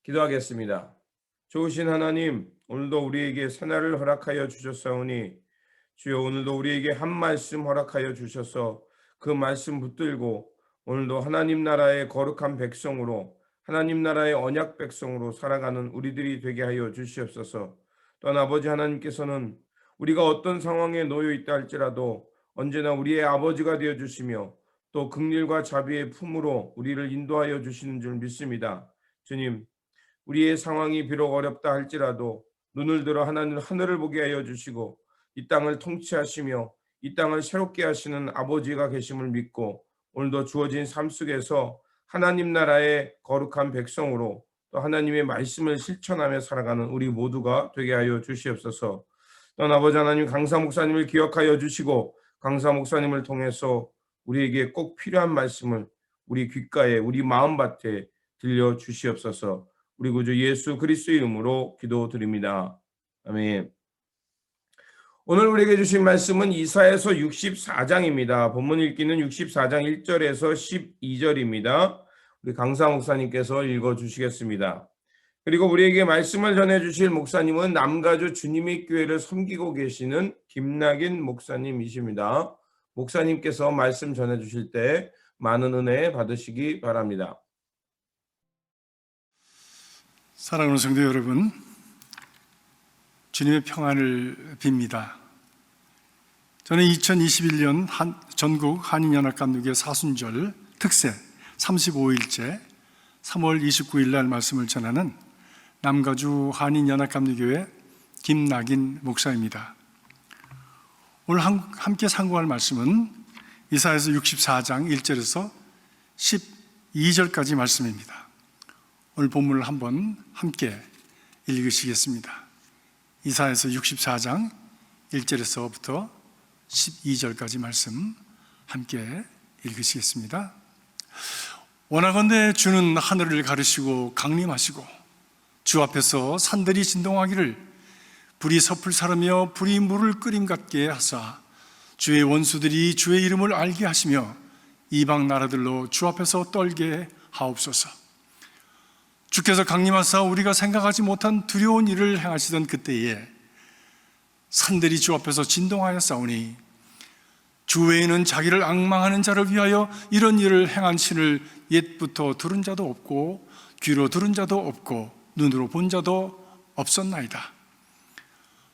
기도하겠습니다. 좋으신 하나님, 오늘도 우리에게 새날을 허락하여 주셨사오니 주여 오늘도 우리에게 한 말씀 허락하여 주셔서 그 말씀 붙들고 오늘도 하나님 나라의 거룩한 백성으로 하나님 나라의 언약 백성으로 살아가는 우리들이 되게 하여 주시옵소서. 또한 아버지 하나님께서는 우리가 어떤 상황에 놓여 있다 할지라도 언제나 우리의 아버지가 되어 주시며 또 긍휼과 자비의 품으로 우리를 인도하여 주시는 줄 믿습니다. 주님, 우리의 상황이 비록 어렵다 할지라도 눈을 들어 하나님 하늘을 보게 하여 주시고 이 땅을 통치하시며 이 땅을 새롭게 하시는 아버지가 계심을 믿고 오늘도 주어진 삶 속에서 하나님 나라의 거룩한 백성으로 또 하나님의 말씀을 실천하며 살아가는 우리 모두가 되게 하여 주시옵소서. 또한 아버지 하나님, 강사 목사님을 기억하여 주시고 강사 목사님을 통해서 우리에게 꼭 필요한 말씀을 우리 귓가에 우리 마음밭에 들려 주시옵소서. 우리 구주 예수 그리스도 이름으로 기도드립니다. 아멘. 오늘 우리에게 주신 말씀은 이사야서 64장입니다. 본문 읽기는 64장 1절에서 12절입니다. 우리 강사 목사님께서 읽어주시겠습니다. 그리고 우리에게 말씀을 전해주실 목사님은 남가주 주님의 교회를 섬기고 계시는 김낙인 목사님이십니다. 목사님께서 말씀 전해주실 때 많은 은혜 받으시기 바랍니다. 사랑하는 성도 여러분, 주님의 평안을 빕니다. 저는 2021년 전국 한인연합감리교회 사순절 특세 35일째 3월 29일 날 말씀을 전하는 남가주 한인연합감리교회 김낙인 목사입니다. 오늘 함께 상고할 말씀은 이사야서 64장 1절에서 12절까지 말씀입니다. 오늘 본문을 한번 함께 읽으시겠습니다. 이사야서 64장 1절에서부터 12절까지 말씀 함께 읽으시겠습니다. 원하건대 주는 하늘을 가르시고 강림하시고 주 앞에서 산들이 진동하기를 불이 섭을 사르며 불이 물을 끓임 같게 하사 주의 원수들이 주의 이름을 알게 하시며 이방 나라들로 주 앞에서 떨게 하옵소서. 주께서 강림하사 우리가 생각하지 못한 두려운 일을 행하시던 그때에 산들이 주 앞에서 진동하였사오니 주 외에는 자기를 앙망하는 자를 위하여 이런 일을 행한 신을 옛부터 들은 자도 없고 귀로 들은 자도 없고 눈으로 본 자도 없었나이다.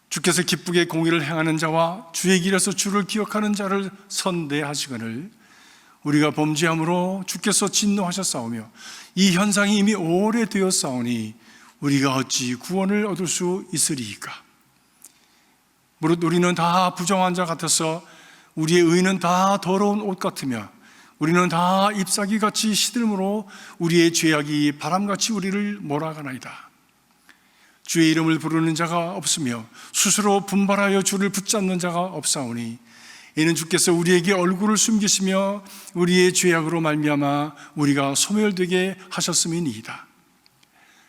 주께서 기쁘게 공의를 행하는 자와 주의 길에서 주를 기억하는 자를 선대하시거늘 우리가 범죄함으로 주께서 진노하셨사오며 이 현상이 이미 오래되었사오니 우리가 어찌 구원을 얻을 수 있으리이까. 무릇 우리는 다 부정한 자 같아서 우리의 의는 다 더러운 옷 같으며 우리는 다 잎사귀같이 시들므로 우리의 죄악이 바람같이 우리를 몰아가나이다. 주의 이름을 부르는 자가 없으며 스스로 분발하여 주를 붙잡는 자가 없사오니 이는 주께서 우리에게 얼굴을 숨기시며 우리의 죄악으로 말미암아 우리가 소멸되게 하셨음이니이다.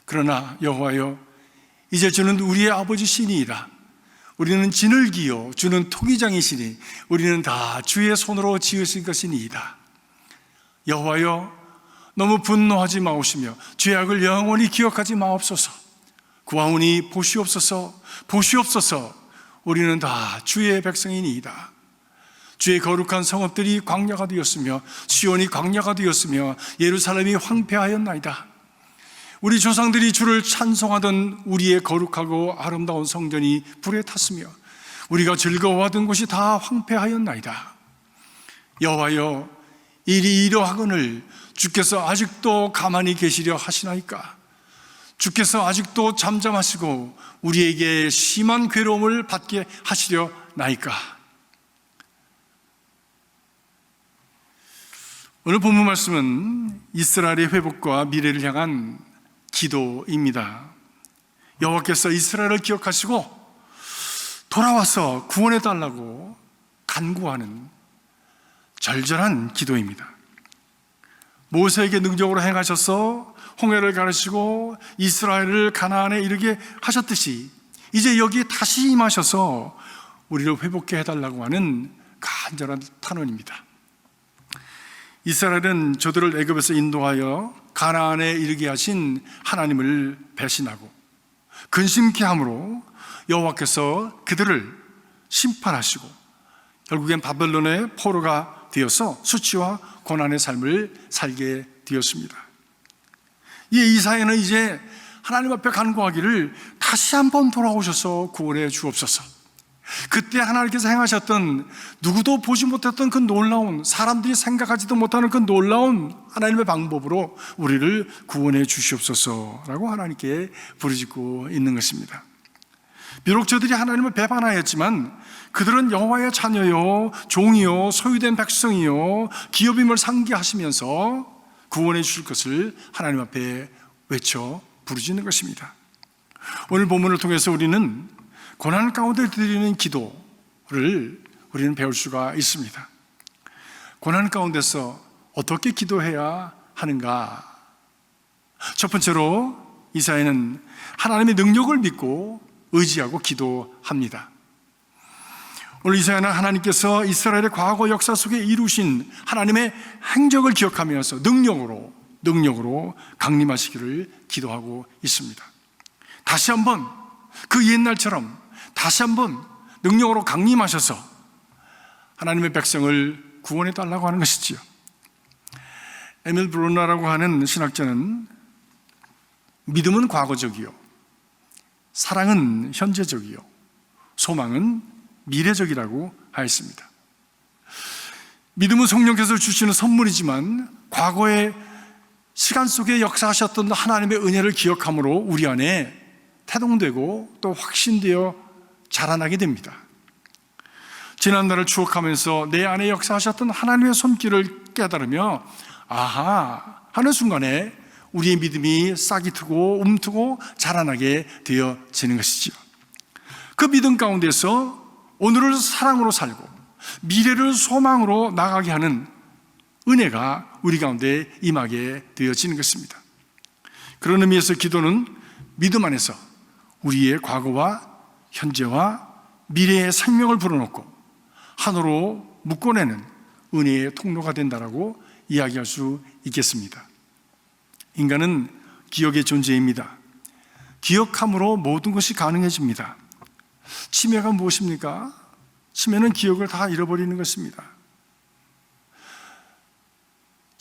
그러나 여호와여, 이제 주는 우리의 아버지시니이다. 우리는 진흙이요 주는 토기장이시니 우리는 다 주의 손으로 지으신 것이니이다. 여호와여, 너무 분노하지 마옵시며 죄악을 영원히 기억하지 마옵소서. 구하오니 보시옵소서, 보시옵소서. 우리는 다 주의 백성이니이다. 주의 거룩한 성읍들이 광야가 되었으며 시온이 광야가 되었으며 예루살렘이 황폐하였나이다. 우리 조상들이 주를 찬송하던 우리의 거룩하고 아름다운 성전이 불에 탔으며 우리가 즐거워하던 곳이 다 황폐하였나이다. 여호와여, 일이 이러하거늘 주께서 아직도 가만히 계시려 하시나이까? 주께서 아직도 잠잠하시고 우리에게 심한 괴로움을 받게 하시려 나이까? 오늘 본문 말씀은 이스라엘의 회복과 미래를 향한 기도입니다. 여호와께서 이스라엘을 기억하시고 돌아와서 구원해 달라고 간구하는 절절한 기도입니다. 모세에게 능력으로 행하셔서 홍해를 가르시고 이스라엘을 가나안에 이르게 하셨듯이 이제 여기에 다시 임하셔서 우리를 회복해 해달라고 하는 간절한 탄원입니다. 이스라엘은 저들을 애굽에서 인도하여 가나안에 이르게 하신 하나님을 배신하고 근심케 함으로 여호와께서 그들을 심판하시고 결국엔 바벨론의 포로가 되어서 수치와 고난의 삶을 살게 되었습니다. 이 이사야는 이제 하나님 앞에 간구하기를 다시 한번 돌아오셔서 구원해 주옵소서. 그때 하나님께서 행하셨던 누구도 보지 못했던 그 놀라운, 사람들이 생각하지도 못하는 그 놀라운 하나님의 방법으로 우리를 구원해 주시옵소서라고 하나님께 부르짖고 있는 것입니다. 비록 저들이 하나님을 배반하였지만 그들은 여호와의 자녀요, 종이요, 소유된 백성이요, 기업임을 상기하시면서 구원해 주실 것을 하나님 앞에 외쳐 부르짖는 것입니다. 오늘 본문을 통해서 우리는 고난 가운데 드리는 기도를 우리는 배울 수가 있습니다. 고난 가운데서 어떻게 기도해야 하는가? 첫 번째로 이사야는 하나님의 능력을 믿고 의지하고 기도합니다. 오늘 이사야는 하나님께서 이스라엘의 과거 역사 속에 이루신 하나님의 행적을 기억하면서 능력으로 강림하시기를 기도하고 있습니다. 다시 한번 그 옛날처럼 다시 한번 능력으로 강림하셔서 하나님의 백성을 구원해 달라고 하는 것이지요. 에밀 브로나라고 하는 신학자는 믿음은 과거적이요, 사랑은 현재적이요, 소망은 미래적이라고 하였습니다. 믿음은 성령께서 주시는 선물이지만 과거의 시간 속에 역사하셨던 하나님의 은혜를 기억함으로 우리 안에 태동되고 또 확신되어 자라나게 됩니다. 지난날을 추억하면서 내 안에 역사하셨던 하나님의 손길을 깨달으며 아하 하는 순간에 우리의 믿음이 싹이 트고 움트고 자라나게 되어지는 것이죠. 그 믿음 가운데서 오늘을 사랑으로 살고 미래를 소망으로 나가게 하는 은혜가 우리 가운데 임하게 되어지는 것입니다. 그런 의미에서 기도는 믿음 안에서 우리의 과거와 현재와 미래의 생명을 불어넣고 하나로 묶어내는 은혜의 통로가 된다라고 이야기할 수 있겠습니다. 인간은 기억의 존재입니다. 기억함으로 모든 것이 가능해집니다. 치매가 무엇입니까? 치매는 기억을 다 잃어버리는 것입니다.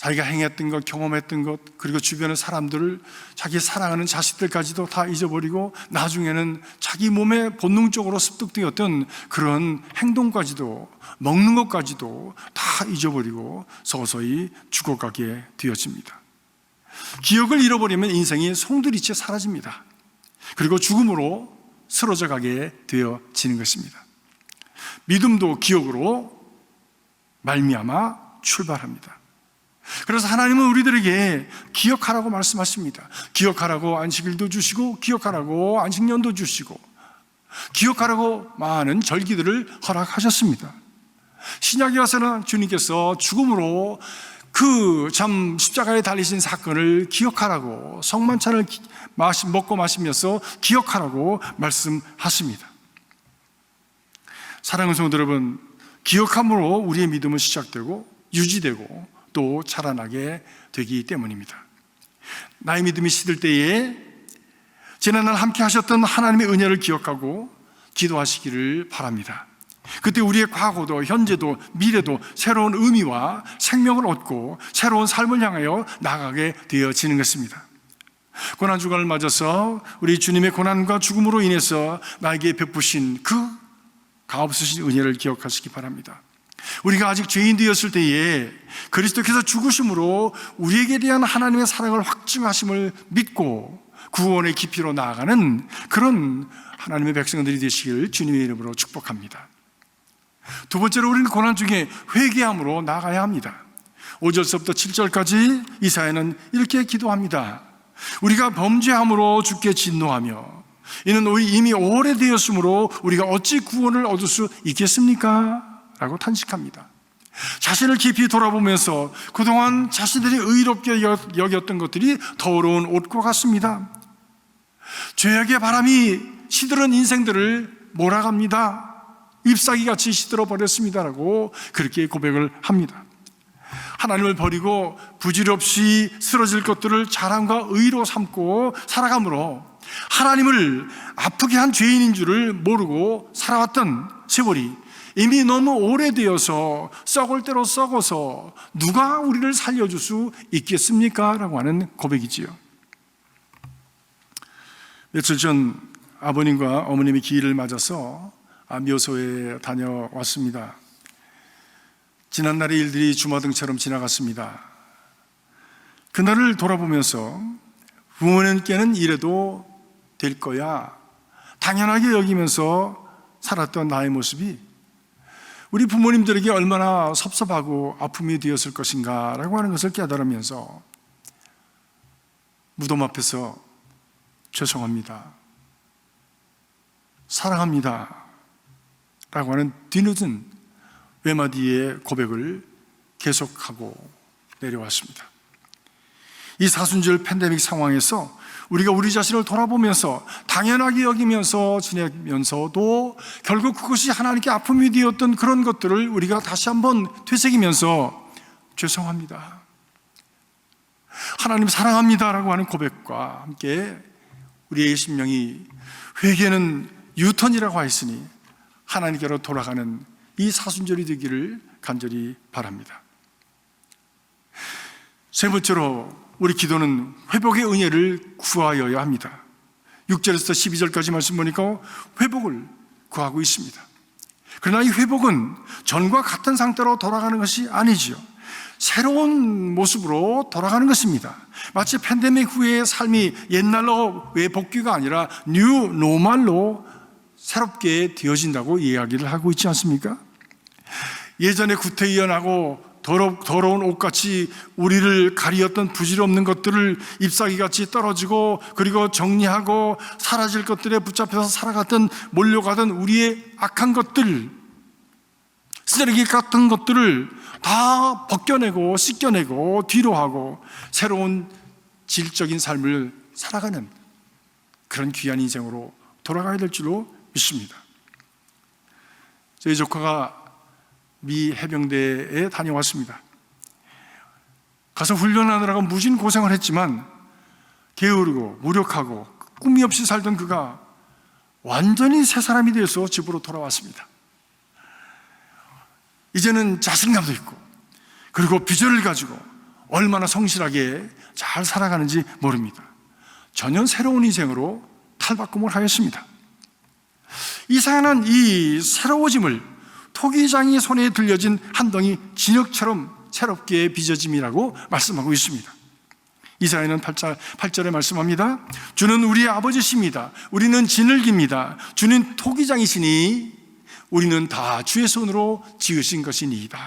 자기가 행했던 것, 경험했던 것, 그리고 주변의 사람들을, 자기 사랑하는 자식들까지도 다 잊어버리고 나중에는 자기 몸에 본능적으로 습득되었던 그런 행동까지도, 먹는 것까지도 다 잊어버리고 서서히 죽어가게 되어집니다. 기억을 잃어버리면 인생이 송두리째 사라집니다. 그리고 죽음으로 쓰러져 가게 되어지는 것입니다. 믿음도 기억으로 말미암아 출발합니다. 그래서 하나님은 우리들에게 기억하라고 말씀하십니다. 기억하라고 안식일도 주시고, 기억하라고 안식년도 주시고, 기억하라고 많은 절기들을 허락하셨습니다. 신약에 와서는 주님께서 죽음으로 그 참 십자가에 달리신 사건을 기억하라고, 성만찬을 먹고 마시면서 기억하라고 말씀하십니다. 사랑하는 성도 여러분, 기억함으로 우리의 믿음은 시작되고 유지되고 또 자라나게 되기 때문입니다. 나의 믿음이 시들 때에 지난날 함께 하셨던 하나님의 은혜를 기억하고 기도하시기를 바랍니다. 그때 우리의 과거도 현재도 미래도 새로운 의미와 생명을 얻고 새로운 삶을 향하여 나가게 되어지는 것입니다. 고난주간을 맞아서 우리 주님의 고난과 죽음으로 인해서 나에게 베푸신 그 값없으신 은혜를 기억하시기 바랍니다. 우리가 아직 죄인 되었을 때에 그리스도께서 죽으심으로 우리에게 대한 하나님의 사랑을 확증하심을 믿고 구원의 깊이로 나아가는 그런 하나님의 백성들이 되시기를 주님의 이름으로 축복합니다. 두 번째로 우리는 고난 중에 회개함으로 나아가야 합니다. 5절서부터 7절까지 이사야는 이렇게 기도합니다. 우리가 범죄함으로 주께 진노하며 이는 이미 오래되었으므로 우리가 어찌 구원을 얻을 수 있겠습니까? 라고 탄식합니다. 자신을 깊이 돌아보면서 그동안 자신들이 의롭게 여겼던 것들이 더러운 옷과 같습니다. 죄악의 바람이 시들은 인생들을 몰아갑니다. 잎사귀같이 시들어 버렸습니다라고 그렇게 고백을 합니다. 하나님을 버리고 부질없이 쓰러질 것들을 자랑과 의로 삼고 살아가므로 하나님을 아프게 한 죄인인 줄을 모르고 살아왔던 세월이 이미 너무 오래되어서 썩을 대로 썩어서 누가 우리를 살려줄 수 있겠습니까? 라고 하는 고백이지요. 며칠 전 아버님과 어머님이 기일을 맞아서 묘소에 다녀왔습니다. 지난날의 일들이 주마등처럼 지나갔습니다. 그날을 돌아보면서 부모님께는 이래도 될 거야 당연하게 여기면서 살았던 나의 모습이 우리 부모님들에게 얼마나 섭섭하고 아픔이 되었을 것인가 라고 하는 것을 깨달으면서 무덤 앞에서 죄송합니다, 사랑합니다 라고 하는 뒤늦은 외마디의 고백을 계속하고 내려왔습니다. 이 사순절 팬데믹 상황에서 우리가 우리 자신을 돌아보면서 당연하게 여기면서 지내면서도 결국 그것이 하나님께 아픔이 되었던 그런 것들을 우리가 다시 한번 되새기면서 죄송합니다, 하나님 사랑합니다 라고 하는 고백과 함께 우리의 심령이 회개는 유턴이라고 하였으니 하나님께로 돌아가는 이 사순절이 되기를 간절히 바랍니다. 세 번째로 우리 기도는 회복의 은혜를 구하여야 합니다. 6절에서 12절까지 말씀 보니까 회복을 구하고 있습니다. 그러나 이 회복은 전과 같은 상태로 돌아가는 것이 아니지요. 새로운 모습으로 돌아가는 것입니다. 마치 팬데믹 후의 삶이 옛날로 왜 복귀가 아니라 뉴 노멀로 새롭게 되어진다고 이야기를 하고 있지 않습니까? 예전에 구태의연하고 더러운 옷같이 우리를 가리었던 부질없는 것들을 잎사귀같이 떨어지고 그리고 정리하고 사라질 것들에 붙잡혀서 살아갔던 몰려가던 우리의 악한 것들, 쓰레기 같은 것들을 다 벗겨내고 씻겨내고 뒤로 하고 새로운 질적인 삶을 살아가는 그런 귀한 인생으로 돌아가야 될 줄로 믿습니다. 저희 조카가 미 해병대에 다녀왔습니다. 가서 훈련하느라고 무진 고생을 했지만 게으르고 무력하고 꿈이 없이 살던 그가 완전히 새 사람이 되어서 집으로 돌아왔습니다. 이제는 자신감도 있고 그리고 비전을 가지고 얼마나 성실하게 잘 살아가는지 모릅니다. 전혀 새로운 인생으로 탈바꿈을 하였습니다. 이상한 이 새로워짐을 토기장이 손에 들려진 한 덩이 진흙처럼 새롭게 빚어짐이라고 말씀하고 있습니다. 이사야는 8절에 말씀합니다. 주는 우리의 아버지십니다. 우리는 진흙입니다. 주는 토기장이시니 우리는 다 주의 손으로 지으신 것이니이다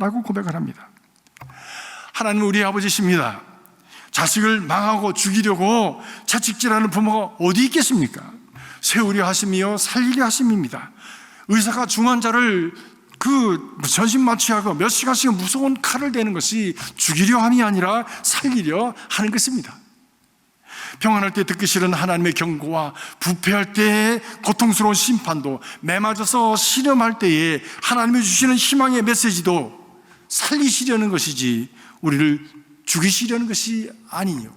라고 고백을 합니다. 하나님은 우리의 아버지십니다. 자식을 망하고 죽이려고 채찍질하는 부모가 어디 있겠습니까? 세우려 하심이요 살리려 하심입니다. 의사가 중환자를 전신 마취하고 몇 시간씩 무서운 칼을 대는 것이 죽이려 함이 아니라 살리려 하는 것입니다. 평안할 때 듣기 싫은 하나님의 경고와 부패할 때의 고통스러운 심판도, 매맞아서 시름할 때에 하나님이 주시는 희망의 메시지도 살리시려는 것이지 우리를 죽이시려는 것이 아니요,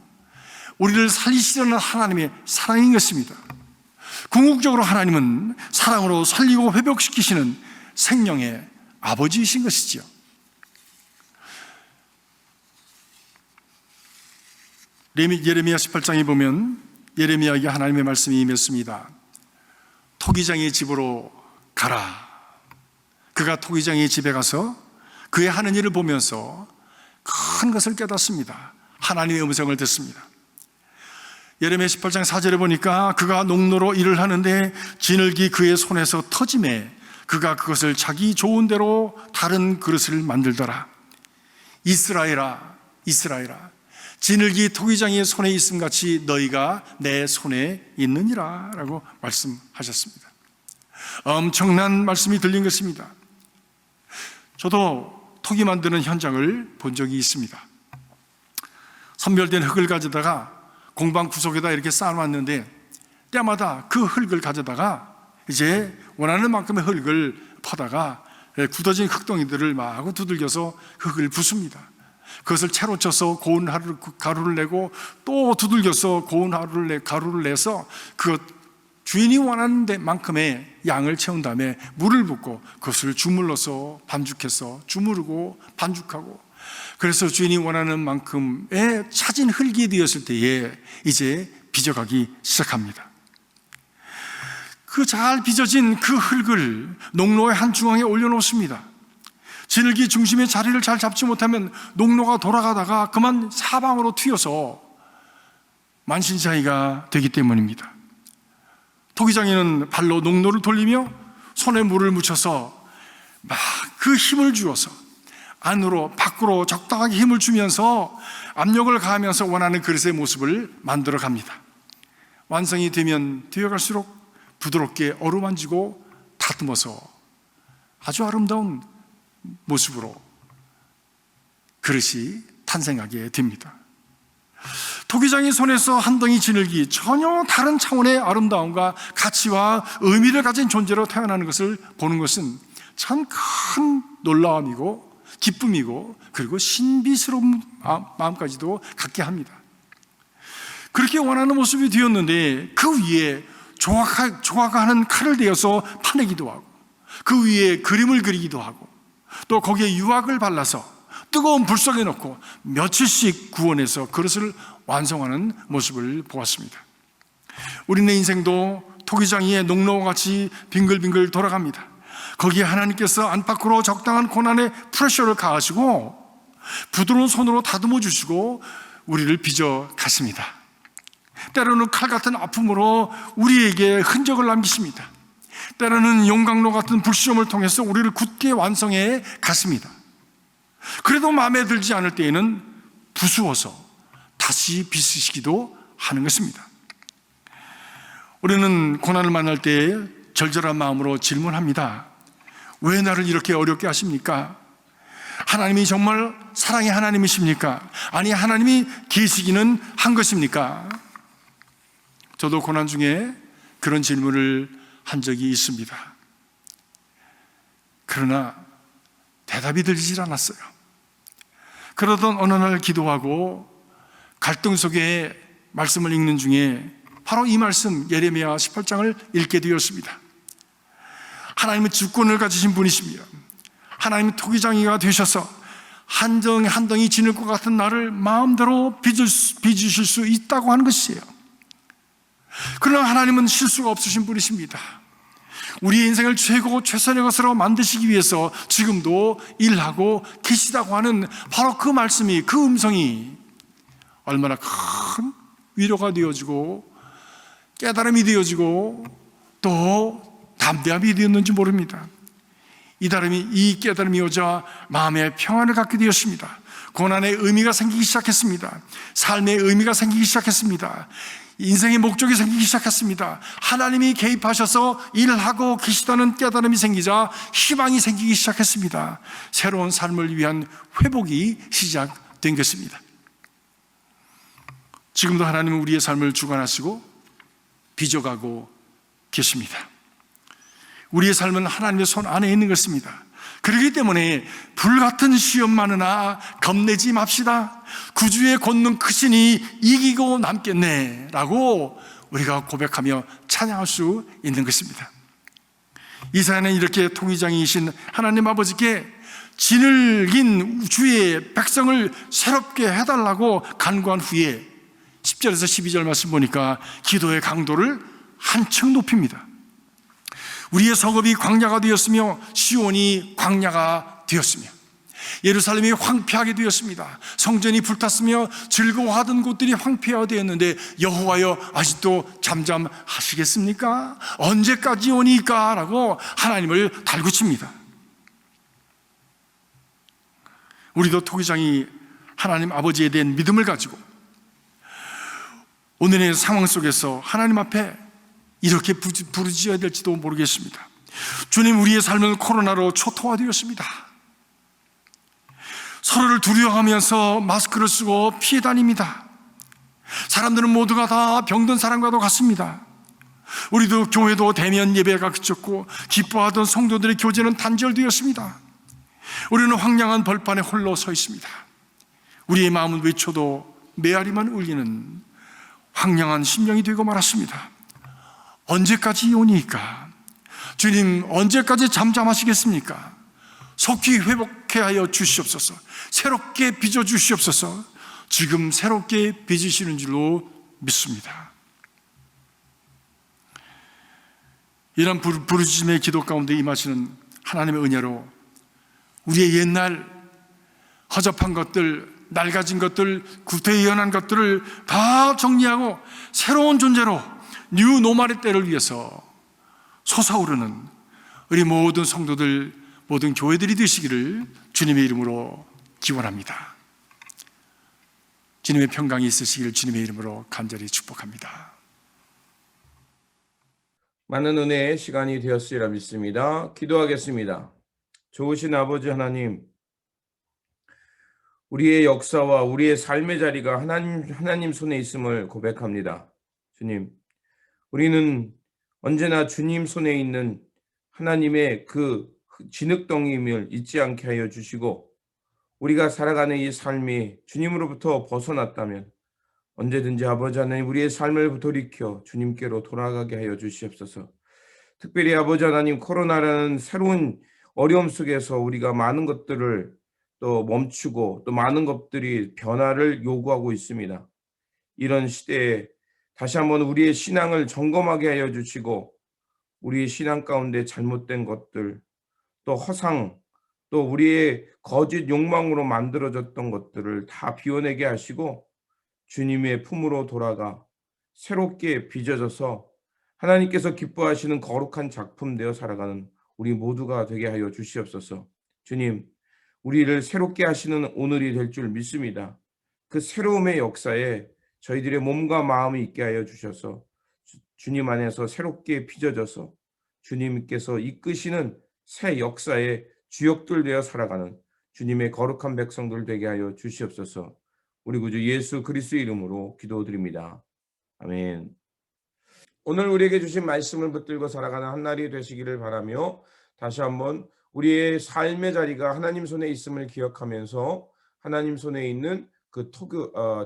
우리를 살리시려는 하나님의 사랑인 것입니다. 궁극적으로 하나님은 사랑으로 살리고 회복시키시는 생명의 아버지이신 것이지요. 예레미야 18장에 보면 예레미야에게 하나님의 말씀이 임했습니다. 토기장의 집으로 가라. 그가 토기장의 집에 가서 그의 하는 일을 보면서 큰 것을 깨닫습니다. 하나님의 음성을 듣습니다. 예레미야 18장 4절에 보니까 그가 농로로 일을 하는데 진흙이 그의 손에서 터짐에 그가 그것을 자기 좋은 대로 다른 그릇을 만들더라. 이스라엘아, 이스라엘아, 진흙이 토기장의 손에 있음같이 너희가 내 손에 있느니라 라고 말씀하셨습니다. 엄청난 말씀이 들린 것입니다. 저도 토기 만드는 현장을 본 적이 있습니다. 선별된 흙을 가져다가 공방 구석에다 이렇게 쌓아놨는데 때마다 그 흙을 가져다가 이제 원하는 만큼의 흙을 퍼다가 굳어진 흙덩이들을 마구 두들겨서 흙을 붓습니다. 그것을 채로 쳐서 고운 가루를 내고 또 두들겨서 고운 가루를 내서 그 주인이 원하는 만큼의 양을 채운 다음에 물을 붓고 그것을 주물러서 반죽해서 주무르고 반죽하고, 그래서 주인이 원하는 만큼의 차진 흙이 되었을 때에 이제 빚어가기 시작합니다. 그 잘 빚어진 그 흙을 농로의 한 중앙에 올려놓습니다. 진흙이 중심의 자리를 잘 잡지 못하면 농로가 돌아가다가 그만 사방으로 튀어서 만신창이가 되기 때문입니다. 토기장이는 발로 농로를 돌리며 손에 물을 묻혀서 막 그 힘을 주어서 안으로 밖으로 적당하게 힘을 주면서 압력을 가하면서 원하는 그릇의 모습을 만들어 갑니다. 완성이 되면 되어갈수록 부드럽게 어루만지고 다듬어서 아주 아름다운 모습으로 그릇이 탄생하게 됩니다. 토기장의 손에서 한 덩이 진흙이 전혀 다른 차원의 아름다움과 가치와 의미를 가진 존재로 태어나는 것을 보는 것은 참 큰 놀라움이고 기쁨이고 그리고 신비스러운 마음까지도 갖게 합니다. 그렇게 원하는 모습이 되었는데 그 위에 조각하는 칼을 대어서 파내기도 하고 그 위에 그림을 그리기도 하고 또 거기에 유황을 발라서 뜨거운 불 속에 넣고 며칠씩 구워내서 그릇을 완성하는 모습을 보았습니다. 우리네 인생도 토기장 위에 농로와 같이 빙글빙글 돌아갑니다. 거기에 하나님께서 안팎으로 적당한 고난의 프레셔를 가하시고 부드러운 손으로 다듬어 주시고 우리를 빚어 가십니다. 때로는 칼 같은 아픔으로 우리에게 흔적을 남기십니다. 때로는 용광로 같은 불시험을 통해서 우리를 굳게 완성해 갔습니다. 그래도 마음에 들지 않을 때에는 부수어서 다시 빚으시기도 하는 것입니다. 우리는 고난을 만날 때 절절한 마음으로 질문합니다. 왜 나를 이렇게 어렵게 하십니까? 하나님이 정말 사랑의 하나님이십니까? 아니, 하나님이 계시기는 한 것입니까? 저도 고난 중에 그런 질문을 한 적이 있습니다. 그러나 대답이 들리질 않았어요. 그러던 어느 날 기도하고 갈등 속에 말씀을 읽는 중에 바로 이 말씀 예레미야 18장을 읽게 되었습니다. 하나님은 주권을 가지신 분이십니다. 하나님은 토기장이가 되셔서 한 덩이 진흙과 같은 나를 마음대로 빚으실 수 있다고 하는 것이에요. 그러나 하나님은 실수가 없으신 분이십니다. 우리의 인생을 최선의 것으로 만드시기 위해서 지금도 일하고 계시다고 하는 바로 그 말씀이, 그 음성이 얼마나 큰 위로가 되어지고 깨달음이 되어지고 또 담대함이 되었는지 모릅니다. 이 깨달음이 오자 마음의 평안을 갖게 되었습니다. 고난의 의미가 생기기 시작했습니다. 삶의 의미가 생기기 시작했습니다. 인생의 목적이 생기기 시작했습니다. 하나님이 개입하셔서 일하고 계시다는 깨달음이 생기자 희망이 생기기 시작했습니다. 새로운 삶을 위한 회복이 시작된 것입니다. 지금도 하나님은 우리의 삶을 주관하시고 빚어가고 계십니다. 우리의 삶은 하나님의 손 안에 있는 것입니다. 그렇기 때문에 불같은 시험 많으나 겁내지 맙시다. 구주의 권능 크시니 이기고 남겠네 라고 우리가 고백하며 찬양할 수 있는 것입니다. 이사야는 이렇게 통위장이신 하나님 아버지께 진흙인 주의 백성을 새롭게 해달라고 간구한 후에 10절에서 12절 말씀 보니까 기도의 강도를 한층 높입니다. 우리의 성읍이 광야가 되었으며 시온이 광야가 되었으며 예루살렘이 황폐하게 되었습니다. 성전이 불탔으며 즐거워하던 곳들이 황폐화 되었는데 여호와여 아직도 잠잠하시겠습니까? 언제까지 오니까? 라고 하나님을 달구칩니다. 우리도 토기장이 하나님 아버지에 대한 믿음을 가지고 오늘의 상황 속에서 하나님 앞에 이렇게 부르짖어야 될지도 모르겠습니다. 주님, 우리의 삶은 코로나로 초토화되었습니다. 서로를 두려워하면서 마스크를 쓰고 피해 다닙니다. 사람들은 모두가 다 병든 사람과도 같습니다. 우리도 교회도 대면 예배가 그쳤고 기뻐하던 성도들의 교제는 단절되었습니다. 우리는 황량한 벌판에 홀로 서 있습니다. 우리의 마음은 외쳐도 메아리만 울리는 황량한 심령이 되고 말았습니다. 언제까지 오니까? 주님, 언제까지 잠잠하시겠습니까? 속히 회복해 하여 주시옵소서. 새롭게 빚어 주시옵소서. 지금 새롭게 빚으시는 줄로 믿습니다. 이런 부르짖음의 기도 가운데 임하시는 하나님의 은혜로 우리의 옛날 허접한 것들, 낡아진 것들, 구태의연한 것들을 다 정리하고 새로운 존재로 뉴 노말의 때를 위해서 솟아오르는 우리 모든 성도들, 모든 교회들이 되시기를 주님의 이름으로 기원합니다. 주님의 평강이 있으시기를 주님의 이름으로 간절히 축복합니다. 많은 은혜의 시간이 되었으리라 믿습니다. 기도하겠습니다. 좋으신 아버지 하나님, 우리의 역사와 우리의 삶의 자리가 하나님 손에 있음을 고백합니다. 주님, 우리는 언제나 주님 손에 있는 하나님의 그 진흙덩이임을 잊지 않게 하여 주시고, 우리가 살아가는 이 삶이 주님으로부터 벗어났다면 언제든지 아버지 하나님 우리의 삶을 돌이켜 주님께로 돌아가게 하여 주시옵소서. 특별히 아버지 하나님, 코로나라는 새로운 어려움 속에서 우리가 많은 것들을 또 멈추고 또 많은 것들이 변화를 요구하고 있습니다. 이런 시대에 다시 한번 우리의 신앙을 점검하게 하여 주시고, 우리의 신앙 가운데 잘못된 것들, 또 허상, 또 우리의 거짓 욕망으로 만들어졌던 것들을 다 비워내게 하시고 주님의 품으로 돌아가 새롭게 빚어져서 하나님께서 기뻐하시는 거룩한 작품 되어 살아가는 우리 모두가 되게 하여 주시옵소서. 주님, 우리를 새롭게 하시는 오늘이 될 줄 믿습니다. 그 새로움의 역사에 저희들의 몸과 마음이 있게 하여 주셔서 주님 안에서 새롭게 빚어져서 주님께서 이끄시는 새 역사의 주역들 되어 살아가는 주님의 거룩한 백성들 되게 하여 주시옵소서. 우리 구주 예수 그리스도의 이름으로 기도드립니다. 아멘. 오늘 우리에게 주신 말씀을 붙들고 살아가는 한 날이 되시기를 바라며, 다시 한번 우리의 삶의 자리가 하나님 손에 있음을 기억하면서 하나님 손에 있는 그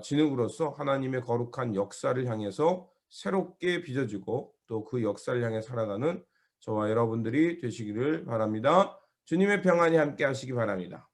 진흙으로서 하나님의 거룩한 역사를 향해서 새롭게 빚어지고 또 그 역사를 향해 살아가는 저와 여러분들이 되시기를 바랍니다. 주님의 평안이 함께 하시기 바랍니다.